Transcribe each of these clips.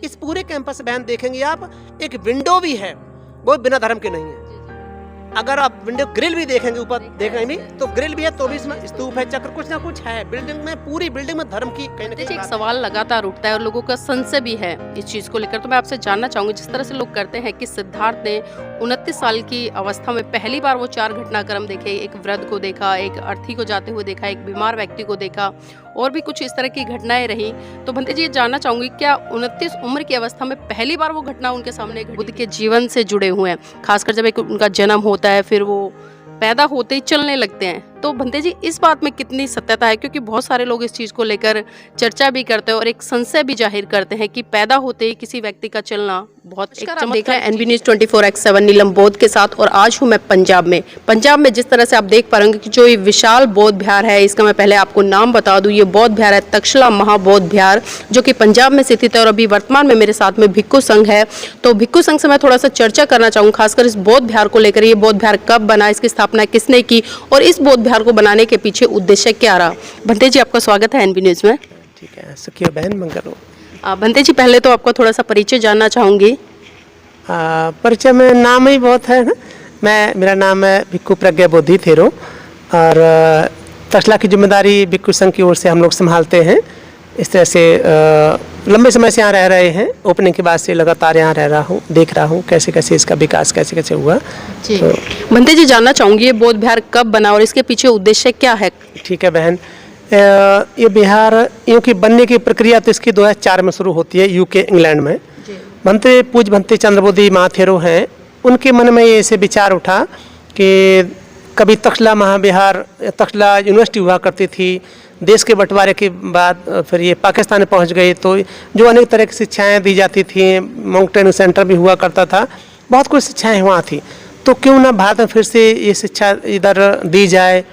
इस पूरे कैंपस में बहन देखेंगे आप, एक विंडो भी है, वो बिना धर्म के नहीं है। अगर आप विंडो ग्रिल भी देखेंगे, ऊपर देखेंगे भी तो ग्रिल भी है, तो भी इसमें स्तूप है, चक्र, कुछ ना कुछ है बिल्डिंग में, पूरी बिल्डिंग में धर्म की कहीं ना कहीं। एक सवाल लगातार उठता है और लोगों का संशय भी है इस चीज को लेकर, तो मैं आपसे जानना चाहूंगी, जिस तरह से लोग करते हैं कि सिद्धार्थ ने 29 साल की अवस्था में पहली बार वो 4 घटनाक्रम देखे, एक वृद्ध को देखा, एक अर्थी को जाते हुए देखा, एक बीमार व्यक्ति को देखा, और भी कुछ इस तरह की घटनाएं रही। तो भंते जी, ये जानना चाहूंगी, क्या 29 उम्र की अवस्था में पहली बार वो घटना उनके सामने बुद्ध के जीवन से जुड़े हुए हैं, खासकर जब एक उनका जन्म होता है, फिर वो पैदा होते ही चलने लगते हैं, तो भंते जी इस बात में कितनी सत्यता है? क्योंकि बहुत सारे लोग इस चीज को लेकर चर्चा भी करते हैं और एक संशय भी जाहिर करते हैं कि पैदा होते ही किसी व्यक्ति का चलना बहुत एक चमत्कार। देख रहे हैं NB News 24/7 नीलम बौद्ध के साथ, और आज हूँ मैं पंजाब में जिस तरह से आप देख पा रहे होंगे कि जो ये विशाल बौद्ध विहार है, इसका मैं पहले आपको नाम बता दूं, ये बौद्ध विहार है तक्षशिला महाबौद्ध विहार, जो कि पंजाब में स्थित है। और अभी वर्तमान में मेरे साथ में भिक्खु संघ है, तो भिक्खु संघ से मैं थोड़ा सा चर्चा करना चाहूँ, खासकर इस बौद्ध विहार को लेकर। ये बौद्ध विहार कब बना, इसकी स्थापना किसने की, और इस बौद्ध विहार को बनाने के पीछे उद्देश्य क्या रहा? भंते जी, आपका स्वागत है NB News में। ठीक है, सुखियो बहन, मंगल हो। भंते जी, पहले तो आपका थोड़ा सा परिचय जानना चाहूँगी। परिचय में नाम ही बहुत है ना। मेरा नाम है भिक्खु प्रज्ञा बोधि थेरो, और तक्षशिला की जिम्मेदारी भिक्खु संघ की ओर से हम लोग संभालते हैं। इस तरह से लंबे समय से यहाँ रह रहे हैं, ओपनिंग के बाद से लगातार यहाँ रह रहा हूँ, देख रहा हूँ कैसे कैसे इसका विकास कैसे कैसे हुआ जी। तो भंते जी, जानना चाहूँगी, ये बौद्ध विहार कब बना और इसके पीछे उद्देश्य क्या है? ठीक है बहन, ये बिहार यूँ की बनने की प्रक्रिया तो इसकी 2004 में शुरू होती है, यूके इंग्लैंड में। पूज्य भंते चंद्रबोधि महाथेरो हैं, उनके मन में ये ऐसे विचार उठा कि कभी तक्षशिला महाविहार, तक्षशिला यूनिवर्सिटी हुआ करती थी, देश के बंटवारे के बाद फिर ये पाकिस्तान में पहुंच गई, तो जो अनेक तरह की शिक्षाएं दी जाती थी, मॉन्क ट्रेनिंग सेंटर भी हुआ करता था, बहुत कुछ शिक्षाएं वहाँ थी, तो क्यों ना भारत में फिर से ये शिक्षा इधर दी जाए,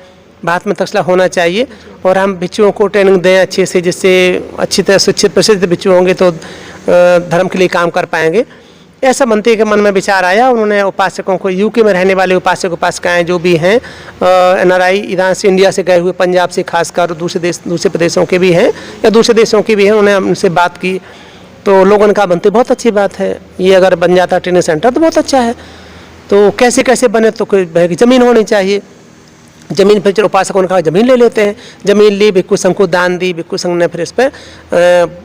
भारत में तक्षशिला होना चाहिए, और हम भिक्षुओं को ट्रेनिंग दें अच्छे से, जिससे अच्छी तरह शिक्षित प्रसिद्ध भिक्षु होंगे तो धर्म के लिए काम कर पाएंगे। ऐसा भंते के मन में विचार आया। उन्होंने उपासकों को, यूके में रहने वाले उपासक उपासिकाएँ जो भी हैं, NRI इधर से इंडिया से गए हुए, पंजाब से खासकर, दूसरे प्रदेशों के भी हैं या दूसरे देशों की भी हैं, उन्होंने उनसे बात की, तो लोगों ने कहा भंते बहुत अच्छी बात है, ये अगर बन जाता ट्रेनिंग सेंटर तो बहुत अच्छा है। तो कैसे कैसे बने, तो कोई ज़मीन होनी चाहिए। ज़मीन फिर उपासकों ने कहा ज़मीन ले लेते हैं, ज़मीन ली, भिक्खु संघ को दान दी, भिक्खु संघ ने फिर इस पर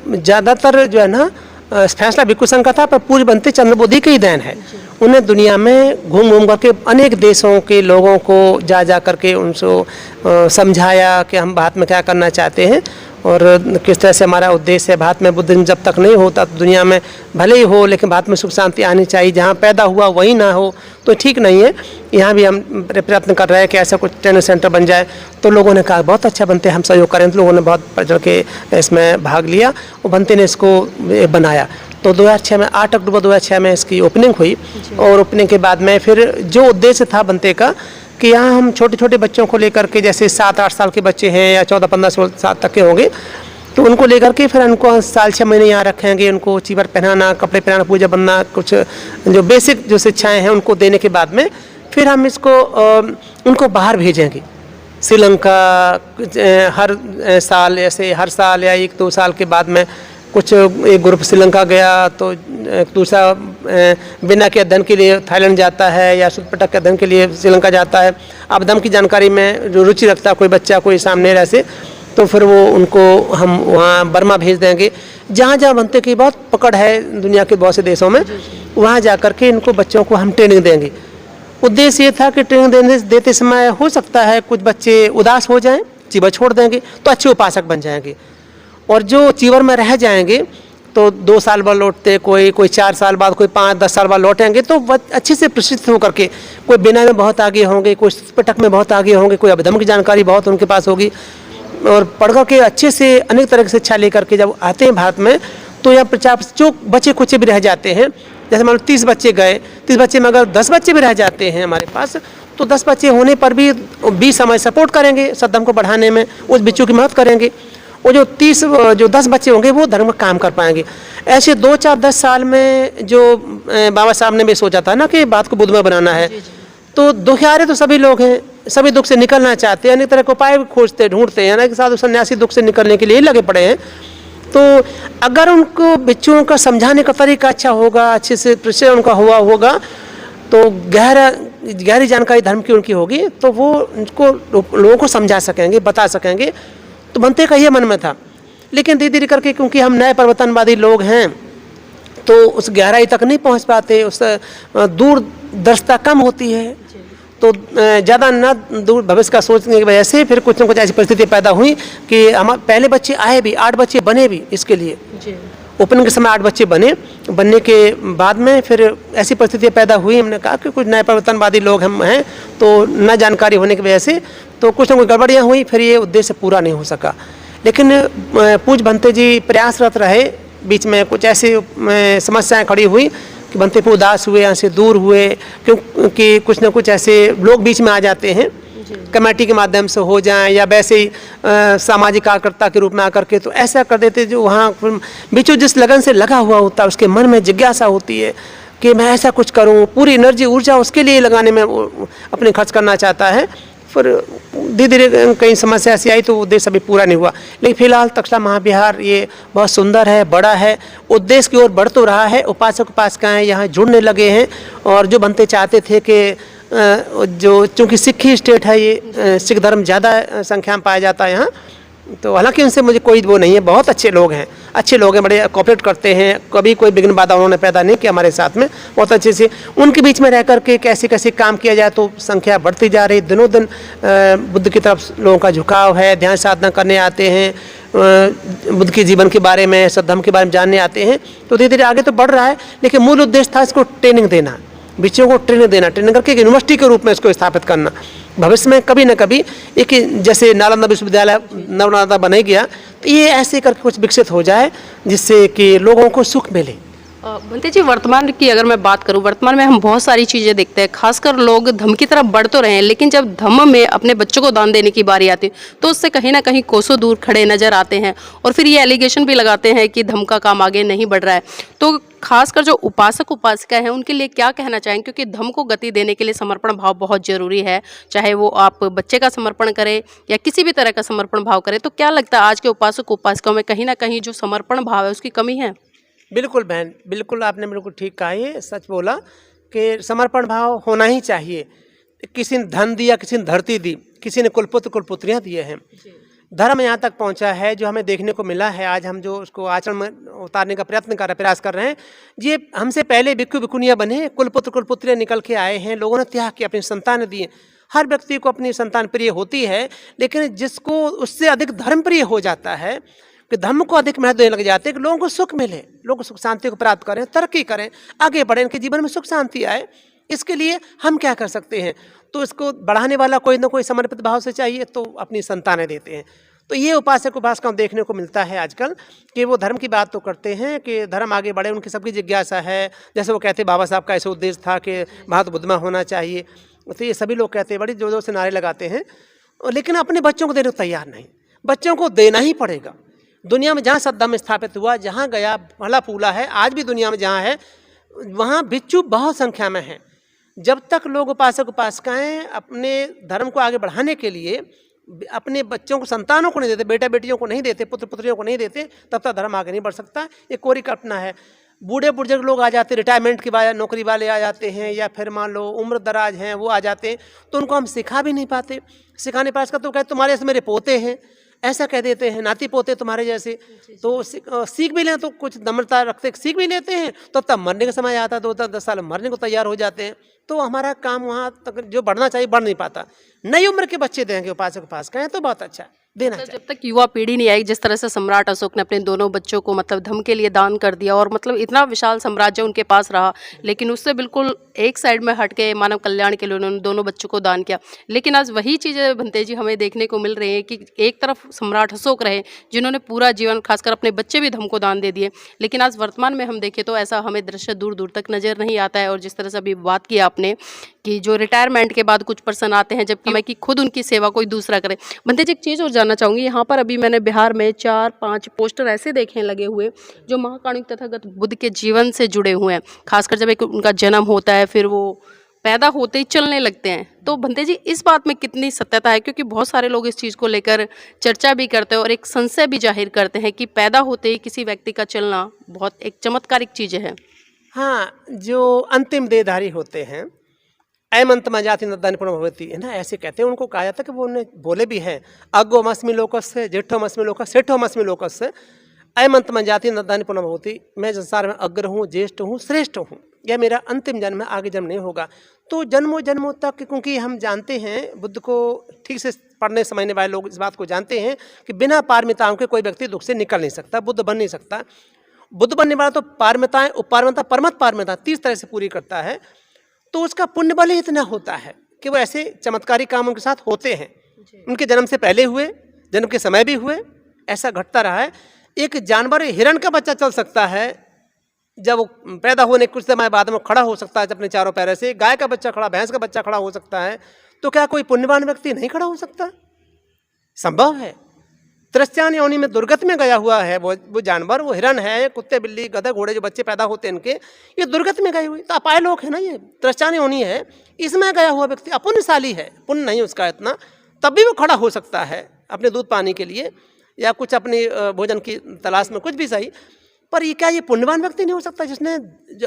ज़्यादातर जो है ना फैसला भिक्खु संघ का था, पर पूज्य भंते चंद्रबोधि की ही देन है। उन्हें दुनिया में घूम घूम करके अनेक देशों के लोगों को जा करके उनको समझाया कि हम भारत में क्या करना चाहते हैं और किस तरह से हमारा उद्देश्य है। भारत में बुद्धिज्म जब तक नहीं होता तो दुनिया में भले ही हो, लेकिन भारत में सुख शांति आनी चाहिए, जहाँ पैदा हुआ वहीं ना हो तो ठीक नहीं है। यहाँ भी हम प्रयत्न कर रहे हैं कि ऐसा कुछ ट्रेनिंग सेंटर बन जाए। तो लोगों ने कहा बहुत अच्छा भंते, हम सहयोग करें, तो लोगों ने बहुत बढ़ चढ़ के इसमें भाग लिया और भंते ने इसको बनाया। तो 2006 में 8 अक्टूबर 2006 में इसकी ओपनिंग हुई, और ओपनिंग के बाद में फिर जो उद्देश्य था भंते का कि यहाँ हम छोटे छोटे बच्चों को लेकर के, जैसे 7-8 साल के बच्चे हैं या 14-15 साल तक के होंगे, तो उनको लेकर के फिर उनको साल 6 महीने यहाँ रखेंगे। उनको चीवर पहनाना, कपड़े पहनाना, पूजा बनना, कुछ जो बेसिक जो शिक्षाएं हैं उनको देने के बाद में फिर हम इसको उनको बाहर भेजेंगे। श्रीलंका हर साल, ऐसे हर साल या 1-2 साल के बाद में कुछ एक ग्रुप श्रीलंका गया, तो दूसरा बिना के अध्ययन के लिए थाईलैंड जाता है, या सुदपटक के अध्ययन के लिए श्रीलंका जाता है। अब धर्म की जानकारी में जो रुचि रखता है कोई बच्चा, कोई सामने ऐसे, तो फिर वो उनको हम वहाँ बर्मा भेज देंगे। जहाँ जहाँ भंते की बहुत पकड़ है दुनिया के बहुत से देशों में, वहाँ जा कर के इनको बच्चों को हम ट्रेनिंग देंगे। उद्देश्य ये था कि ट्रेनिंग देते समय हो सकता है कुछ बच्चे उदास हो जाएं, चीवर छोड़ देंगे, तो अच्छे उपासक बन जाएंगे। और जो चीवर में रह जाएंगे तो 2 साल बाद लौटते, कोई 4 साल बाद, कोई 5-10 साल बाद लौटेंगे, तो अच्छे से प्रशिक्षित होकर के कोई बिना में बहुत आगे होंगे, कोई पटक में बहुत आगे होंगे, कोई अभिधर्म की जानकारी बहुत उनके पास होगी, और पढ़ कर के अच्छे से अनेक तरह की शिक्षा लेकर के जब आते हैं भारत में, तो यहाँ 50 जो बच्चे कुछ भी रह जाते हैं, जैसे मान लो 30 बच्चे गए, 30 बच्चे में अगर 10 बच्चे भी रह जाते हैं हमारे पास, तो 10 बच्चे होने पर भी 20 समय सपोर्ट करेंगे सद्धर्म को बढ़ाने में, उस बच्चों की मदद करेंगे। वो जो 10 बच्चे होंगे वो धर्म में काम कर पाएंगे। ऐसे 2-4-10 साल में जो बाबा साहब ने भी सोचा था ना कि बात को बुद्धमय बनाना है, तो दुखियारे तो सभी लोग हैं, सभी दुख से निकलना चाहते हैं, अनेक तरह के उपाय खोजते ढूंढते हैं ना, कि साधु सन्यासी दुख से निकलने के लिए लगे पड़े हैं। तो अगर उनको बच्चों का समझाने का तरीका अच्छा होगा, अच्छे से प्रशिक्षण उनका हुआ होगा, तो गहरी जानकारी धर्म की उनकी होगी, तो वो उनको लोगों को समझा सकेंगे, बता सकेंगे। तो भंते का ये मन में था। लेकिन धीरे धीरे करके क्योंकि हम नए परिवर्तनवादी लोग हैं, तो उस गहराई तक नहीं पहुंच पाते, उस दूरदर्शिता कम होती है, तो ज़्यादा न दूर भविष्य का सोचने की वजह से फिर कुछ न कुछ ऐसी परिस्थिति पैदा हुई कि हम पहले बच्चे आए भी, 8 बच्चे बने भी इसके लिए। ओपनिंग के समय 8 बच्चे बनने के बाद में फिर ऐसी परिस्थितियाँ पैदा हुई, हमने कहा कि कुछ नए परिवर्तनवादी लोग हम हैं, तो न जानकारी होने की वजह से तो कुछ न कुछ गड़बड़ियाँ हुई, फिर ये उद्देश्य पूरा नहीं हो सका। लेकिन पूज्य भंते जी प्रयासरत रहे। बीच में कुछ ऐसी समस्याएं खड़ी हुई कि भंते को उदास हुए, यहाँ से दूर हुए, क्योंकि कुछ न कुछ ऐसे लोग बीच में आ जाते हैं, कमेटी के माध्यम से हो जाएं या वैसे ही सामाजिक कार्यकर्ता के रूप में आकर के, तो ऐसा कर देते जो वहाँ बीचों जिस लगन से लगा हुआ होता है, उसके मन में जिज्ञासा होती है कि मैं ऐसा कुछ करूँ, पूरी एनर्जी ऊर्जा उसके लिए लगाने में वो अपने खर्च करना चाहता है। फिर धीरे धीरे कई समस्या ऐसी आई तो उद्देश्य अभी पूरा नहीं हुआ। लेकिन फिलहाल तक्षशिला महाविहार ये बहुत सुंदर है, बड़ा है, उद्देश्य की ओर बढ़ तो रहा है। उपासक उपासिकाएँ यहाँ जुड़ने लगे हैं, और जो भंते चाहते थे कि जो चूँकि सिक्खी स्टेट है, ये सिख धर्म ज़्यादा संख्या में पाया जाता है यहाँ, तो हालांकि उनसे मुझे कोई वो नहीं है, बहुत अच्छे लोग हैं, बड़े कोऑपरेट करते हैं, कभी कोई विघ्न बाधा उन्होंने पैदा नहीं किया हमारे साथ में, बहुत अच्छे से उनके बीच में रह करके कैसे कैसे काम किया जाए, तो संख्या बढ़ती जा रही। दिनों दिन बुद्ध की तरफ लोगों का झुकाव है, ध्यान साधना करने आते हैं, बुद्ध के जीवन के बारे में, सद्धर्म के बारे में जानने आते हैं, तो धीरे धीरे आगे तो बढ़ रहा है। लेकिन मूल उद्देश्य था इसको ट्रेनिंग देना, बच्चों को ट्रेनिंग करके एक यूनिवर्सिटी के रूप में इसको स्थापित करना। भविष्य में कभी न कभी एक जैसे नालंदा विश्वविद्यालय नवनालंदा बन गया, तो ये ऐसे करके कुछ विकसित हो जाए जिससे कि लोगों को सुख मिले। भंते जी, वर्तमान की अगर मैं बात करूं, वर्तमान में हम बहुत सारी चीज़ें देखते हैं, खासकर लोग धम्म की तरफ बढ़ तो रहे हैं, लेकिन जब धम्म में अपने बच्चों को दान देने की बारी आती है तो उससे कहीं ना कहीं कोसों दूर खड़े नजर आते हैं, और फिर ये एलिगेशन भी लगाते हैं कि धम्म का काम आगे नहीं बढ़ रहा है। तो खासकर जो उपासक उपासिका हैं उनके लिए क्या कहना चाहेंगे, क्योंकि धम्म को गति देने के लिए समर्पण भाव बहुत जरूरी है, चाहे वो आप बच्चे का समर्पण करें या किसी भी तरह का समर्पण भाव करें। तो क्या लगता है आज के उपासक उपासिकाओं में कहीं ना कहीं जो समर्पण भाव है उसकी कमी है? बिल्कुल बहन, बिल्कुल आपने बिल्कुल ठीक कहा, ये सच बोला कि समर्पण भाव होना ही चाहिए। किसी ने धन दिया, किसी ने धरती दी, किसी ने कुलपुत्र कुलपुत्रियाँ दिए हैं। धर्म यहाँ तक पहुँचा है जो हमें देखने को मिला है, आज हम जो उसको आचरण में उतारने का प्रयास कर रहे हैं, ये हमसे पहले भिक्खु भिक्खुनियाँ बने, कुलपुत्र कुलपुत्रियाँ निकल के आए हैं, लोगों ने त्याग किया, अपनी संतान दिए। हर व्यक्ति को अपनी संतान प्रिय होती है, लेकिन जिसको उससे अधिक धर्म प्रिय हो जाता है, कि धर्म को अधिक महत्व देने लग जाते हैं कि लोगों को सुख मिले, लोग सुख शांति को प्राप्त करें, तरक्की करें, आगे बढ़ें, इनके जीवन में सुख शांति आए। इसके लिए हम क्या कर सकते हैं? तो इसको बढ़ाने वाला कोई ना कोई समर्पित भाव से चाहिए, तो अपनी संतानें देते हैं। तो ये उपासक उपासिका देखने को मिलता है आजकल कि वो धर्म की बात तो करते हैं कि धर्म आगे बढ़े, उनकी सबकी जिज्ञासा है। जैसे वो कहते बाबा साहब का ऐसा उद्देश्य था कि भारत बुद्धमय होना चाहिए, तो ये सभी लोग कहते हैं, बड़ी जोर जोर से नारे लगाते हैं, लेकिन अपने बच्चों को देने को तैयार नहीं। बच्चों को देना ही पड़ेगा। दुनिया में जहाँ सद्धर्म स्थापित हुआ, जहाँ गया भला फूला है, आज भी दुनिया में जहाँ है वहाँ भिक्षु बहुत संख्या में हैं। जब तक लोग उपासक उपासिकाएँ अपने धर्म को आगे बढ़ाने के लिए अपने बच्चों को, संतानों को नहीं देते, बेटा बेटियों को नहीं देते, पुत्र पुत्रियों को नहीं देते, तब तक धर्म आगे नहीं बढ़ सकता। ये कोरी कल्पना है। बूढ़े बुजुर्ग लोग आ जाते, रिटायरमेंट के बाद नौकरी वाले आ जाते हैं, या फिर मान लो उम्र दराज हैं वो आ जाते हैं, तो उनको हम सिखा भी नहीं पाते। सिखाने पास का तो कहते तुम्हारे जैसे मेरे पोते हैं, ऐसा कह देते हैं, नाती पोते तुम्हारे जैसे। तो सीख भी लें तो कुछ नम्रता रखते, सीख भी लेते हैं, तो तब मरने का समय आता है, 2-10 साल मरने को तैयार हो जाते हैं। तो हमारा काम वहाँ तक जो बढ़ना चाहिए बढ़ नहीं पाता। नई उम्र के बच्चे देंगे उपासक उपासिकाएं तो बहुत अच्छा देना चाहिए। जब तक युवा पीढ़ी नहीं आई, जिस तरह से सम्राट अशोक ने अपने दोनों बच्चों को मतलब धम्म के लिए दान कर दिया, और मतलब इतना विशाल साम्राज्य उनके पास रहा, लेकिन उससे बिल्कुल एक साइड में हट के मानव कल्याण के लिए उन्होंने दोनों बच्चों को दान किया। लेकिन आज वही चीज़ें भंते जी हमें देखने को मिल रही है कि एक तरफ सम्राट अशोक रहे जिन्होंने पूरा जीवन, खासकर अपने बच्चे भी धम्म को दान दे दिए, लेकिन आज वर्तमान में हम देखें तो ऐसा हमें दृश्य दूर दूर तक नज़र नहीं आता है। और जिस तरह से अभी बात किया आपने कि जो रिटायरमेंट के बाद कुछ पर्सन आते हैं, जबकि मैं कि खुद उनकी सेवा कोई दूसरा करे। भंते जी, एक चीज़ और जानना चाहूँगी, यहाँ पर अभी मैंने बिहार में 4-5 पोस्टर ऐसे देखे लगे हुए जो महाकाणिक तथागत बुद्ध के जीवन से जुड़े हुए हैं। खासकर जब एक उनका जन्म होता है, फिर वो पैदा होते ही चलने लगते हैं। तो भंते जी, इस बात में कितनी सत्यता है? क्योंकि बहुत सारे लोग इस चीज़ को लेकर चर्चा भी करते हैं और एक संशय भी जाहिर करते हैं कि पैदा होते ही किसी व्यक्ति का चलना बहुत एक चमत्कारिक चीज़ है। हाँ, जो अंतिम देहधारी होते हैं, अयमंतमा जाति नद्दानि पुनर्भवति, है ना, ऐसे कहते हैं। उनको कहा जाता है कि वो उन्हें बोले भी हैं, अग्गोमस्मि लोकस्य जेठोमस्मि लोकस्य सेठोमस्मि लोकस्य अयमंतमा जाति नद्दानि पुनर्भवति। मैं संसार में अग्र हूँ, ज्येष्ठ हूँ, श्रेष्ठ हूँ। यह मेरा अंतिम जन्म है, आगे जन्म नहीं होगा। तो जन्मों जन्मों तक, क्योंकि हम जानते हैं, बुद्ध को ठीक से पढ़ने समझने वाले लोग इस बात को जानते हैं कि बिना पारमिताओं के कोई व्यक्ति दुख से निकल नहीं सकता, बुद्ध बन नहीं सकता। बुद्ध बनने वाला तो पारमिताएं, उपपारमिता, परमत पारमिता 30 तरह से पूरी करता है। तो उसका पुण्य बल ही इतना होता है कि वो ऐसे चमत्कारी काम उनके साथ होते हैं। उनके जन्म से पहले हुए, जन्म के समय भी हुए, ऐसा घटता रहा है। एक जानवर, हिरण का बच्चा चल सकता है, जब वो पैदा होने कुछ समय बाद में खड़ा हो सकता है अपने चारों पैरों से। गाय का बच्चा खड़ा, भैंस का बच्चा खड़ा हो सकता है। तो क्या कोई पुण्यवान व्यक्ति नहीं खड़ा हो सकता? संभव है। त्रस्यान योनि में दुर्गत में गया हुआ है वो जानवर, वो हिरण है, कुत्ते बिल्ली गधे घोड़े जो बच्चे पैदा होते हैं इनके, ये दुर्गत में गए हुए। तो अपाय लोक है ना, ये त्रस्यान योनि है, इसमें गया हुआ व्यक्ति अपुण्यशाली है, पुण्य नहीं उसका इतना, तब भी वो खड़ा हो सकता है अपने दूध पानी के लिए या कुछ अपनी भोजन की तलाश में, कुछ भी सही। पर ये क्या ये पुण्यवान व्यक्ति नहीं हो सकता जिसने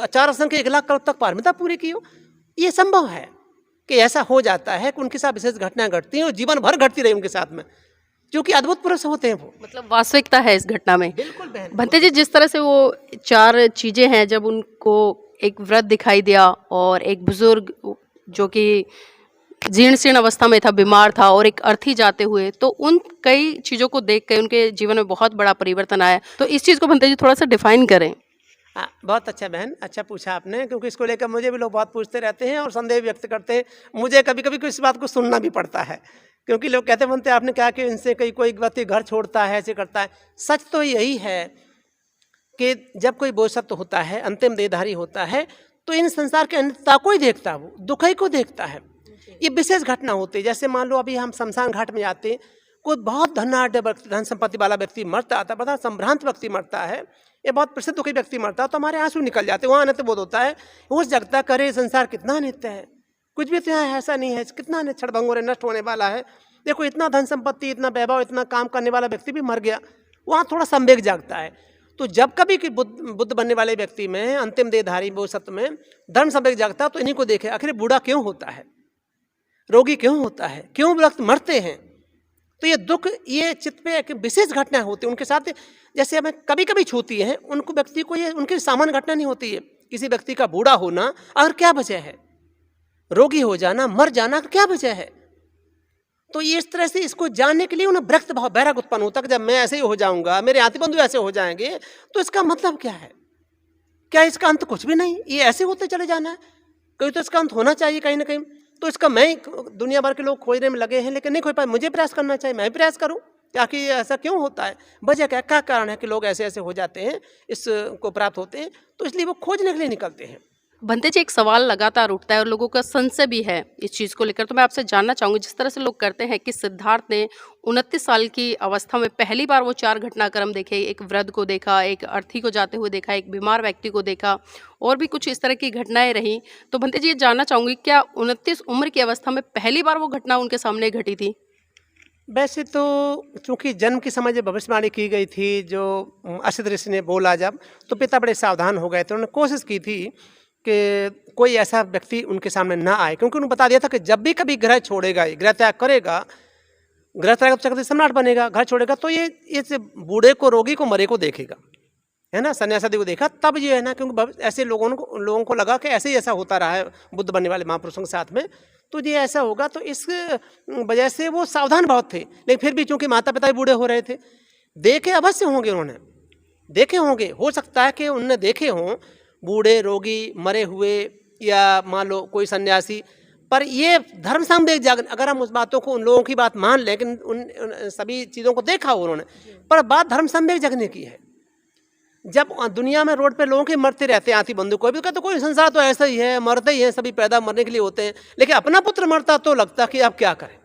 4 असंख्य 1 लाख करोड़ तक पारमिता पूरी की हो? ये संभव है कि ऐसा हो जाता है कि उनके साथ विशेष घटनाएं घटती हैं और जीवन भर घटती रही उनके साथ में, क्योंकि अद्भुत पुरुष होते हैं वो। मतलब वास्तविकता है इस घटना में। बिल्कुल बहन। भंते जी, जिस तरह से वो 4 चीज़ें हैं, जब उनको एक व्रत दिखाई दिया और एक बुजुर्ग जो कि जीर्ण शीर्ण अवस्था में था, बीमार था, और एक अर्थी जाते हुए, तो उन कई चीज़ों को देख कर उनके जीवन में बहुत बड़ा परिवर्तन आया। तो इस चीज़ को भंते जी थोड़ा सा डिफाइन करें। बहुत अच्छा बहन, अच्छा पूछा आपने, क्योंकि इसको लेकर मुझे भी लोग बहुत पूछते रहते हैं और संदेह व्यक्त करते हैं। मुझे कभी कभी इस बात को सुनना भी पड़ता है, क्योंकि लोग कहते बनते आपने क्या कि इनसे कोई व्यक्ति घर छोड़ता है, ऐसे करता है। सच तो यही है कि जब कोई बोधसत्व होता है, अंतिम देहधारी होता है, तो इन संसार के अनित्यता को ही देखता है, वो दुख ही को देखता है। ये विशेष घटना होती है। जैसे मान लो अभी हम शमशान घाट में जाते हैं, कोई बहुत धन संपत्ति वाला व्यक्ति मरता आता, बड़ा संभ्रांत व्यक्ति मरता है, ये बहुत प्रसिद्ध दुखी व्यक्ति मरता है, तो हमारे आंसू निकल जाते हैं। वहाँ अनित्य बोध होता है, होश जगता करे संसार कितना अनित्य है, कुछ भी तो यहाँ ऐसा नहीं है, कितना अनित्य क्षण भंगुर नष्ट होने वाला है। देखो इतना धन संपत्ति, इतना वैभव, इतना काम करने वाला व्यक्ति भी मर गया, वहाँ थोड़ा संवेग जागता है। तो जब कभी कि बुद्ध बनने वाले व्यक्ति में, अंतिम देहधारी बोधसत्व में धर्म संवेग जागता है, तो इन्हीं को देखे आखिर बूढ़ा क्यों होता है, रोगी क्यों होता है, क्यों व्यक्ति मरते हैं। तो ये दुख, ये चित्त पे एक विशेष घटना होती है उनके साथ। जैसे हमें कभी कभी छूती है, उनको व्यक्ति को ये उनकी सामान्य घटना नहीं होती है। किसी व्यक्ति का बूढ़ा होना और क्या वजह है, रोगी हो जाना, मर जाना क्या वजह है। तो ये इस तरह से इसको जानने के लिए उन्हें विरक्त भाव, बैराग उत्पन्न होता है कि जब मैं ऐसे ही हो जाऊंगा, मेरे आति बंधु ऐसे हो जाएंगे, तो इसका मतलब क्या है, क्या इसका अंत कुछ भी नहीं, ये ऐसे होते चले जाना है, कहीं तो इसका अंत होना चाहिए कहीं ना कहीं। तो इसका मैं, दुनिया भर के लोग खोजने में लगे हैं लेकिन नहीं खोज पाए। मुझे प्रयास करना चाहिए, मैं भी प्रयास करूं ताकि ऐसा क्यों होता है, वजह क्या कारण है कि लोग ऐसे ऐसे हो जाते हैं, इसको प्राप्त होते हैं। तो इसलिए वो खोजने के लिए निकलते हैं। भंते जी, एक सवाल लगातार उठता है और लोगों का संशय भी है इस चीज़ को लेकर, तो मैं आपसे जानना चाहूँगी, जिस तरह से लोग करते हैं कि सिद्धार्थ ने 29 साल की अवस्था में पहली बार वो 4 घटनाक्रम देखे, एक वृद्ध को देखा, एक अर्थी को जाते हुए देखा, एक बीमार व्यक्ति को देखा, और भी कुछ इस तरह की घटनाएं रहीं। तो भंते जी, ये जानना चाहूँगी, क्या 29 उम्र की अवस्था में पहली बार वो घटना उनके सामने घटी थी? वैसे तो चूंकि जन्म के समय जब भविष्यवाणी की गई थी, जो असित ऋषि ने बोला जब, तो पिता बड़े सावधान हो गए थे। उन्होंने कोशिश की थी कि कोई ऐसा व्यक्ति उनके सामने ना आए, क्योंकि उन्होंने बता दिया था कि जब भी कभी ग्रह छोड़ेगा, गृह त्याग करेगा, ग्रह त्याग चक्रवर्ती सम्राट बनेगा, घर छोड़ेगा, तो ये इस बूढ़े को, रोगी को, मरे को देखेगा, है ना, सन्यासादी को देखा। तब ये है ना, क्योंकि ऐसे लोगों को लगा कि ऐसे ही ऐसा होता रहा है बुद्ध बनने वाले महापुरुषों के साथ में, तो ये ऐसा होगा। तो इस वजह से वो सावधान बहुत थे, लेकिन फिर भी चूंकि माता पिता भी बूढ़े हो रहे थे, देखे अवश्य होंगे, उन्होंने देखे होंगे, हो सकता है कि उन्होंने देखे हों बूढ़े, रोगी, मरे हुए, या मान लो कोई सन्यासी। पर ये धर्म संवेग जागरण, अगर हम उस बातों को, उन लोगों की बात मान लें, लेकिन उन सभी चीज़ों को देखा उन्होंने, पर बात धर्म संवेग जगने की है। जब दुनिया में रोड पे लोगों के मरते रहते हैं, आती बंधु को भी कहते कोई संसार तो ऐसा ही है, मरते ही हैं, सभी पैदा मरने के लिए होते हैं, लेकिन अपना पुत्र मरता तो लगता कि अब क्या करें।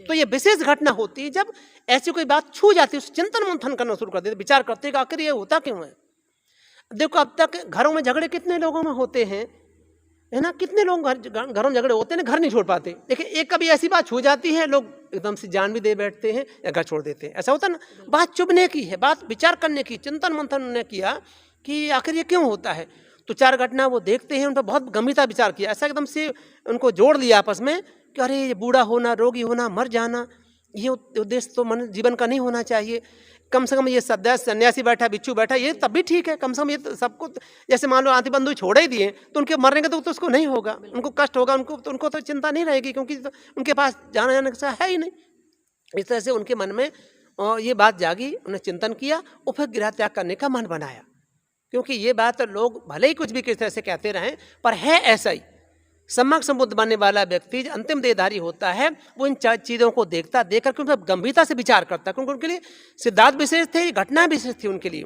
तो ये विशेष घटना होती है जब ऐसी कोई बात छू जाती है, उस चिंतन मंथन करना शुरू कर देते, विचार करते कि आखिर ये होता क्यों है। देखो अब तक घरों में झगड़े कितने लोगों में होते हैं, है ना। कितने लोग घरों में झगड़े होते हैं ना, घर नहीं छोड़ पाते। देखिए एक कभी ऐसी बात छू जाती है, लोग एकदम से जान भी दे बैठते हैं या घर छोड़ देते हैं, ऐसा होता है ना। बात चुभने की है, बात विचार करने की, चिंतन मंथन उन्होंने किया कि आखिर ये क्यों होता है। तो 4 घटना वो देखते हैं, उन पर बहुत गंभीरता विचार किया, ऐसा एकदम से उनको जोड़ लिया आपस में कि अरे ये बूढ़ा होना, रोगी होना, मर जाना, ये उद्देश्य तो मन जीवन का नहीं होना चाहिए। कम से कम ये सन्यासी बैठा, बिच्छू बैठा, ये तब भी ठीक है। कम से कम ये तो सबको, जैसे मान लो आंधी बंधु छोड़ ही दिए तो उनके मरने का तो उसको नहीं होगा, उनको कष्ट होगा, उनको तो चिंता नहीं रहेगी, क्योंकि तो उनके पास जाने का है ही नहीं। इस तरह से उनके मन में ये बात जागी, उन्हें चिंतन किया और फिर गृह त्याग करने का मन बनाया। क्योंकि ये बात लोग भले ही कुछ भी किस तरह से कहते रहें, पर है ऐसा ही। सम्यक संबुद्ध बनने वाला व्यक्ति जो अंतिम देहधारी होता है, वो इन चीज़ों को देखता, देख करके उन गंभीरता से विचार करता, क्योंकि उनके लिए सिद्धांत विशेष थे, घटना विशेष थी उनके लिए।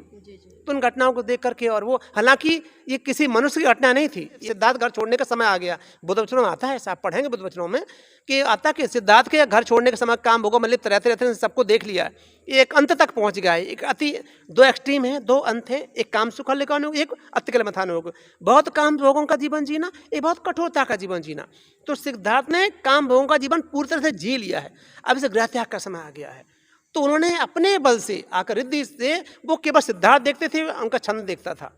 तो उन घटनाओं को देख करके, और वो हालांकि ये किसी मनुष्य की घटना नहीं थी, सिद्धार्थ घर छोड़ने का समय आ गया। बुद्ध वचनों में आता है, आप पढ़ेंगे बुद्ध वचनों में कि आता कि सिद्धार्थ के घर छोड़ने के समय काम भोगों में लिप्त रहते रहते सबको देख लिया, एक अंत तक पहुंच गया है। एक अति 2 एक्सट्रीम है, 2 अंत है, एक काम सुख लेकर एक अत्यकल मथान हो। बहुत काम भोगों का जीवन जीना, एक बहुत कठोरता का जीवन जीना। तो सिद्धार्थ ने काम भोगों का जीवन पूरी तरह से जी लिया है, अब इसे गृह त्याग का समय आ गया है। तो उन्होंने अपने बल से आकर रिद्धि से, वो केवल सिद्धार्थ देखते थे, उनका छंद देखता था,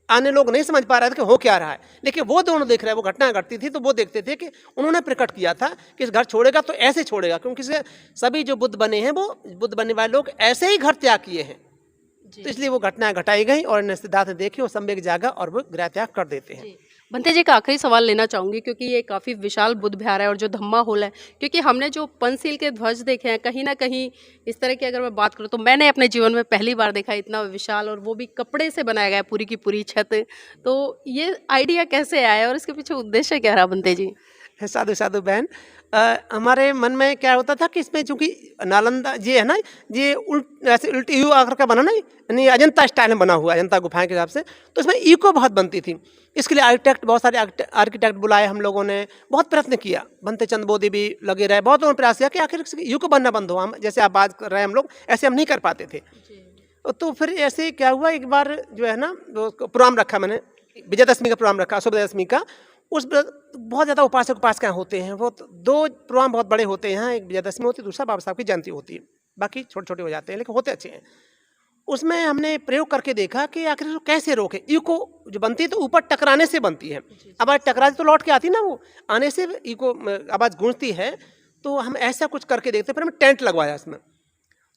आने लोग नहीं समझ पा रहे थे कि हो क्या रहा है, लेकिन वो दोनों देख रहे हैं, वो घटना घटती थी तो वो देखते थे कि उन्होंने प्रकट किया था कि इस घर छोड़ेगा तो ऐसे छोड़ेगा, क्योंकि सभी जो बुद्ध बने हैं, वो बुद्ध बनने वाले लोग ऐसे ही घर त्याग किए हैं। तो इसलिए वो घटनाएं घटाई गई और सिद्धार्थ देखी और संवेग जागा और वो गृह त्याग कर देते हैं। भंते जी का आखिरी सवाल लेना चाहूँगी, क्योंकि ये काफ़ी विशाल बुद्ध विहार है और जो धम्मा होल है, क्योंकि हमने जो पंचशील के ध्वज देखे हैं, कहीं ना कहीं इस तरह की अगर मैं बात करूँ तो मैंने अपने जीवन में पहली बार देखा इतना विशाल, और वो भी कपड़े से बनाया गया है, पूरी की पूरी छत। तो ये आइडिया कैसे आया और इसके पीछे उद्देश्य क्या रहा भंते जी? साधु साधु बहन, हमारे मन में क्या होता था कि इसमें चूंकि नालंदा ये है ना, ये ऐसे उल्टी यू आकर का बना ना, यानी अजंता स्टाइल में बना हुआ, अजंता गुफाएं के हिसाब से, तो इसमें ईको बहुत बनती थी। इसके लिए आर्किटेक्ट, बहुत सारे आर्किटेक्ट बुलाए हम लोगों ने, बहुत प्रयत्न किया, बनते चंद बोधी भी लगे रहे, बहुत उन्होंने प्रयास किया कि आखिर ईको बनना बंद हो। हम जैसे आप बात कर रहे हैं हम लोग, ऐसे हम नहीं कर पाते थे। तो फिर ऐसे क्या हुआ, एक बार जो है ना प्रोग्राम रखा मैंने, विजयदशमी का प्रोग्राम रखा, विजयदशमी का। उस बहुत ज़्यादा उपासक उपासिकाएं होते हैं, वो 2 प्रोग्राम बहुत बड़े होते हैं, एक विजयदशमी होती है, दूसरा बाबा साहब की जयंती होती है, बाकी छोटे छोटे हो जाते हैं लेकिन होते अच्छे हैं। उसमें हमने प्रयोग करके देखा कि आखिर उसको कैसे रोके। इको जो बनती है तो ऊपर टकराने से बनती है, आवाज़ टकराती तो लौट के आती ना, वो आने से इको आवाज़ गूंजती है। तो हम ऐसा कुछ करके देखते, फिर हमने टेंट लगवाया इसमें।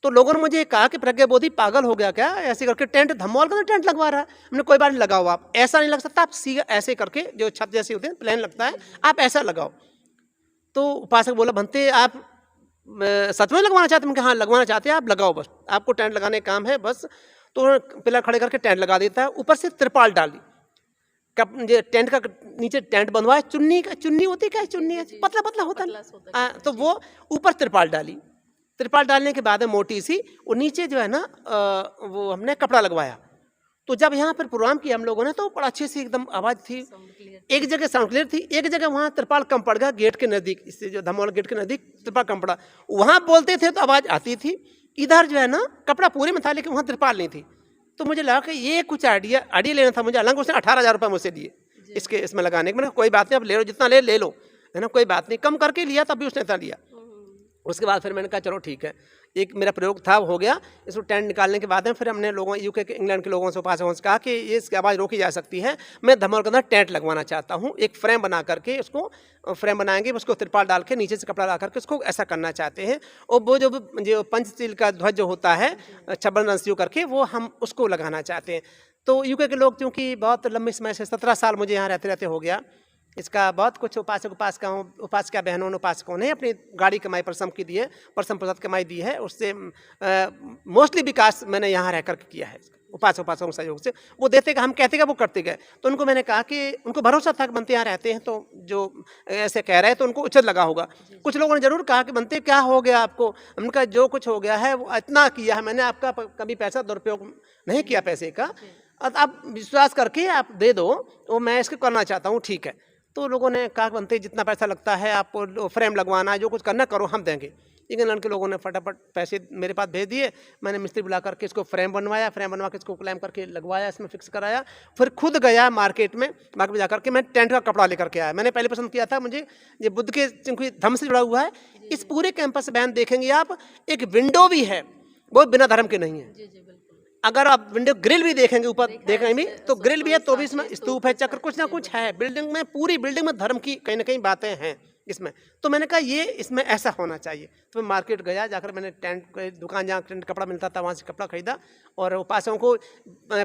तो लोगों ने मुझे कहा कि प्रज्ञा बोधी पागल हो गया क्या, ऐसे करके टेंट, धम्मौल का टेंट लगवा रहा है। हमने कोई बार नहीं लगाओ, आप ऐसा नहीं लग सकता, आप सीधा ऐसे करके, जो छत जैसे होते हैं प्लेन लगता है, आप ऐसा लगाओ। तो उपासक बोला, भंते आप सच में लगवाना चाहते हैं? हाँ लगवाना चाहते हैं, आप लगाओ, बस आपको टेंट लगाने का काम है बस। तो पिलर खड़े करके टेंट लगा देता है, ऊपर से तिरपाल डाल दी, टेंट का नीचे टेंट बंधवाया, चुन्नी होती है, क्या चुन्नी है, पतला पतला होता है, तो वो ऊपर तिरपाल डाली। तिरपाल डालने के बाद में मोटी सी, और नीचे जो है ना वो हमने कपड़ा लगवाया। तो जब यहाँ पर प्रोग्राम किया हम लोगों ने, तो बड़ा अच्छे से एकदम आवाज़ थी, एक जगह साउंड क्लियर थी, एक जगह वहाँ तिरपाल कम पड़ गया, गेट के नज़दीक, इससे जो धम्मौल गेट के नज़दीक तिरपाल कम पड़ा, वहाँ बोलते थे तो आवाज़ आती थी, इधर जो है ना कपड़ा पूरे में था लेकिन वहाँ तिरपाल नहीं थी। तो मुझे लगा कि ये कुछ आइडिया लेना था मुझे, हालांकि उसने 18,000 रुपये मुझसे लिए इसमें लगाने के। मैंने कोई बात नहीं, आप ले लो, जितना ले लो, है ना, कोई बात नहीं, कम करके लिया तब भी उसने इतना लिया। उसके बाद फिर मैंने कहा चलो ठीक है, एक मेरा प्रयोग था हो गया। इसको टेंट निकालने के बाद में फिर हमने लोगों, यूके के, इंग्लैंड के लोगों से, उपासकों से कहा कि ये इसकी आवाज़ रोकी जा सकती है, मैं धम्मौल के अंदर टेंट लगवाना चाहता हूँ, एक फ्रेम बना करके, उसको फ्रेम बनाएंगे, उसको तिरपाल डाल के नीचे से कपड़ा ला करके उसको ऐसा करना चाहते हैं। और वो जो पंचशील का ध्वज जो होता है 56 रंसियों करके, वो हम उसको लगाना चाहते हैं। तो यूके के लोग, क्योंकि बहुत लंबे समय से 17 साल मुझे यहाँ रहते रहते हो गया, इसका बहुत कुछ उपासक उपासिका बहनों ने, उपासकों ने अपनी गाड़ी कमाई परिश्रम की दी है, परिश्रम प्रसाद कमाई दी है, उससे मोस्टली विकास मैंने यहाँ रह करके किया है, उपासकों के सहयोग से। वो देते गए, हम कहते गए, वो करते गए। तो उनको मैंने कहा कि उनको भरोसा था कि बनते यहाँ रहते हैं, तो जो ऐसे कह रहे हैं तो उनको उचित लगा होगा। कुछ लोगों ने जरूर कहा कि बनते क्या हो गया आपको, हमने कहा जो कुछ हो गया है वो इतना किया है, मैंने आपका कभी पैसा दुरुपयोग नहीं किया पैसे का, आप विश्वास करके आप दे दो, वो मैं इसको करना चाहता हूँ, ठीक है। तो लोगों ने कहा बनते जितना पैसा लगता है आपको, फ्रेम लगवाना है, जो कुछ करना करो, हम देंगे। इंग्लैंड के लोगों ने फटाफट पैसे मेरे पास भेज दिए, मैंने मिस्त्री बुला करके इसको फ्रेम बनवाया, फ्रेम बनवा के इसको क्लैम करके लगवाया, इसमें फिक्स कराया। फिर खुद गया मार्केट में जा करके मैं टेंट का कपड़ा लेकर के आया। मैंने पहले पसंद किया था, मुझे ये बुद्ध के क्योंकि धर्म से जुड़ा हुआ है। इस पूरे कैंपस वैन देखेंगे आप, एक विंडो भी है, वो बिना धर्म के नहीं है। जी जी बिल्कुल। अगर आप विंडो ग्रिल भी देखेंगे ऊपर देखेंगे भी तो ग्रिल भी है, तो भी इसमें स्तूप है, चक्र कुछ ना कुछ है। बिल्डिंग में, पूरी बिल्डिंग में धर्म की कहीं ना कहीं बातें हैं इसमें। तो मैंने कहा ये इसमें ऐसा होना चाहिए। तो मैं मार्केट गया, जाकर मैंने टेंट दुकान जहाँ टेंट कपड़ा मिलता था वहाँ से कपड़ा खरीदा, और वो पासों को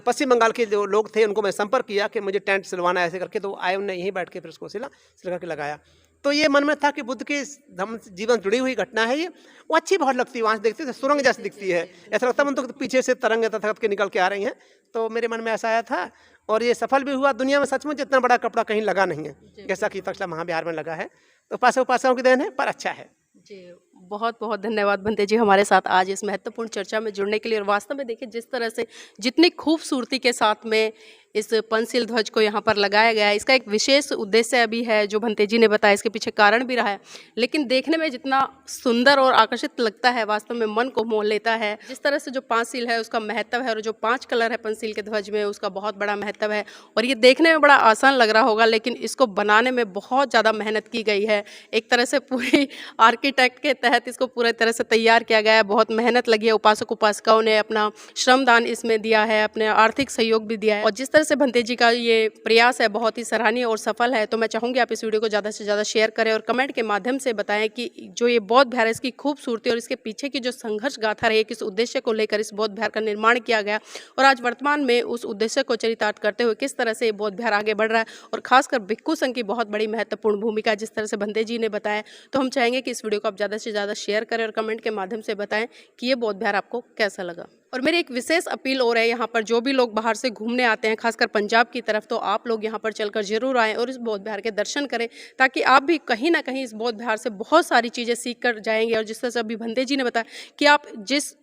पश्चिम बंगाल के जो लोग थे उनको मैं संपर्क किया कि मुझे टेंट सिलवाना है ऐसे करके। तो आए, उन्होंने यहीं बैठ के फिर उसको सिल करके लगाया। तो ये मन में था कि बुद्ध के धर्म जीवन जुड़ी हुई घटना है ये, वो अच्छी बहुत लगती है। वहाँ से देखते थे सुरंग जैसी दिखती है, ऐसा लगता है तो पीछे से तरंग तथगत के निकल के आ रही हैं। तो मेरे मन में ऐसा आया था, और ये सफल भी हुआ। दुनिया में सचमुच इतना बड़ा कपड़ा कहीं लगा नहीं है जैसा कि तक्षशिला महाविहार में लगा है। तो पासाओं की देन है, पर अच्छा है जी। बहुत बहुत धन्यवाद भंते जी हमारे साथ आज इस महत्वपूर्ण चर्चा में जुड़ने के लिए। और वास्तव में देखिए जिस तरह से जितनी खूबसूरती के साथ में इस पंचशील ध्वज को यहाँ पर लगाया गया है, इसका एक विशेष उद्देश्य भी है जो भंते जी ने बताया, इसके पीछे कारण भी रहा है। लेकिन देखने में जितना सुंदर और आकर्षित लगता है, वास्तव में मन को मोह लेता है। जिस तरह से जो पंचशील है उसका महत्व है, और जो 5 कलर है पंचशील के ध्वज में उसका बहुत बड़ा महत्व है। और ये देखने में बड़ा आसान लग रहा होगा, लेकिन इसको बनाने में बहुत ज़्यादा मेहनत की गई है। एक तरह से पूरी आर्किटेक्ट के तहत इसको पूरी तरह से तैयार किया गया है, बहुत मेहनत लगी है। उपासक उपासिकाओं ने अपना श्रमदान इसमें दिया है, अपने आर्थिक सहयोग भी दिया है। और जिस तरह से भंते जी का ये प्रयास है बहुत ही सराहनीय और सफल है। तो मैं चाहूँगी आप इस वीडियो को ज़्यादा से ज़्यादा शेयर करें और कमेंट के माध्यम से बताएं कि जो ये बौद्ध विहार है इसकी खूबसूरती और इसके पीछे की जो संघर्ष गाथा रही है, किस उद्देश्य को लेकर इस बौद्ध विहार का निर्माण किया गया, और आज वर्तमान में उस उद्देश्य को चरितार्थ करते हुए किस तरह से ये बौद्ध विहार आगे बढ़ रहा है। और खासकर भिक्खु संघ की बहुत बड़ी महत्वपूर्ण भूमिका जिस तरह से भंते जी ने बताया। तो हम चाहेंगे कि इस वीडियो को आप ज़्यादा से ज़्यादा शेयर करें और कमेंट के माध्यम से बताएं कि ये बौद्ध विहार आपको कैसा लगा। और मेरी एक विशेष अपील और है, यहाँ पर जो भी लोग बाहर से घूमने आते हैं, खासकर पंजाब की तरफ, तो आप लोग यहाँ पर चलकर जरूर आएँ और इस बौद्ध विहार के दर्शन करें, ताकि आप भी कहीं ना कहीं इस बौद्ध विहार से बहुत सारी चीज़ें सीख कर जाएंगे। और जिस तरह से अभी भंते जी ने बताया कि आप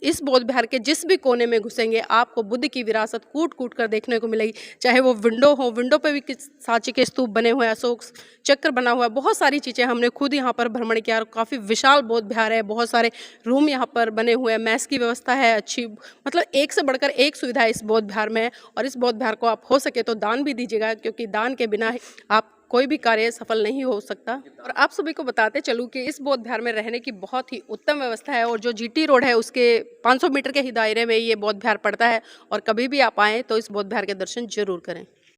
इस बौद्ध विहार के जिस भी कोने में घुसेंगे आपको बुद्ध की विरासत कूट कूट कर देखने को मिलेगी। चाहे वो विंडो हो, विंडो पे भी सांची के स्तूप बने हुए हैं, अशोक चक्र बना हुआ है, बहुत सारी चीज़ें हमने खुद यहाँ पर भ्रमण किया। और काफ़ी विशाल बौद्ध विहार है, बहुत सारे रूम यहाँ पर बने हुए हैं, मैस की व्यवस्था है अच्छी, मतलब एक से बढ़कर एक सुविधा इस बौद्ध विहार में है। और इस बौद्ध विहार को आप हो सके तो दान भी दीजिएगा, क्योंकि दान के बिना आप कोई भी कार्य सफल नहीं हो सकता। और आप सभी को बताते चलूँ कि इस बौद्ध विहार में रहने की बहुत ही उत्तम व्यवस्था है। और जो जीटी रोड है उसके 500 मीटर के ही दायरे में ये बौद्ध विहार पड़ता है। और कभी भी आप आएँ तो इस बौद्ध विहार के दर्शन जरूर करें।